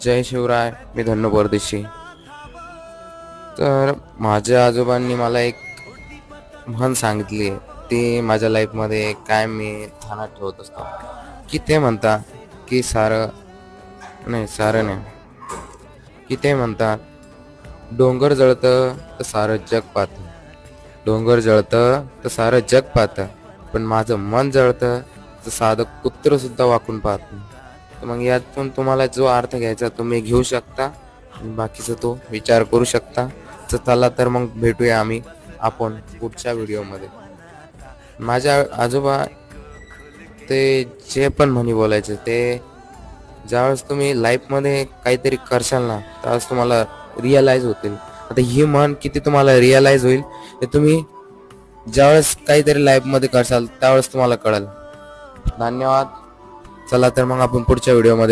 जय शिवराय. मी धन्नो परदेशी. तर माझ्या आजोबांनी मला एक म्हण सांगितली आहे. ती माझ्या लाईफमध्ये काय मी ध्यानात ठेवत असतो, की ते म्हणतात की सारं नाही, की ते म्हणतात डोंगर जळतं तर सारं जग पाहतं. डोंगर जळतं तर सारं जग पाहतं, पण माझं मन जळतं तर साधं कुत्रं सुद्धा वाकून पाहत नाही. तर मग यातून तुम्हाला जो अर्थ घ्यायचा तुम्ही घेऊ शकता आणि बाकीचा तो विचार करू शकता. तर चला तर मग भेटूया आपण पुढच्या व्हिडिओमध्ये. माझ्या आजोबा ते जे पण म्हणी बोलायचे ते ज्यावेळेस तुम्ही लाईफमध्ये काहीतरी करशाल ना त्यावेळेस तुम्हाला रिअलाईज होतील. आता ही म्हण किती तुम्हाला रिअलाईज होईल हे तुम्ही ज्यावेळेस काहीतरी लाईफमध्ये करशाल त्यावेळेस तुम्हाला कळेल. धन्यवाद. चला तर मग आपण पुढच्या व्हिडिओमध्ये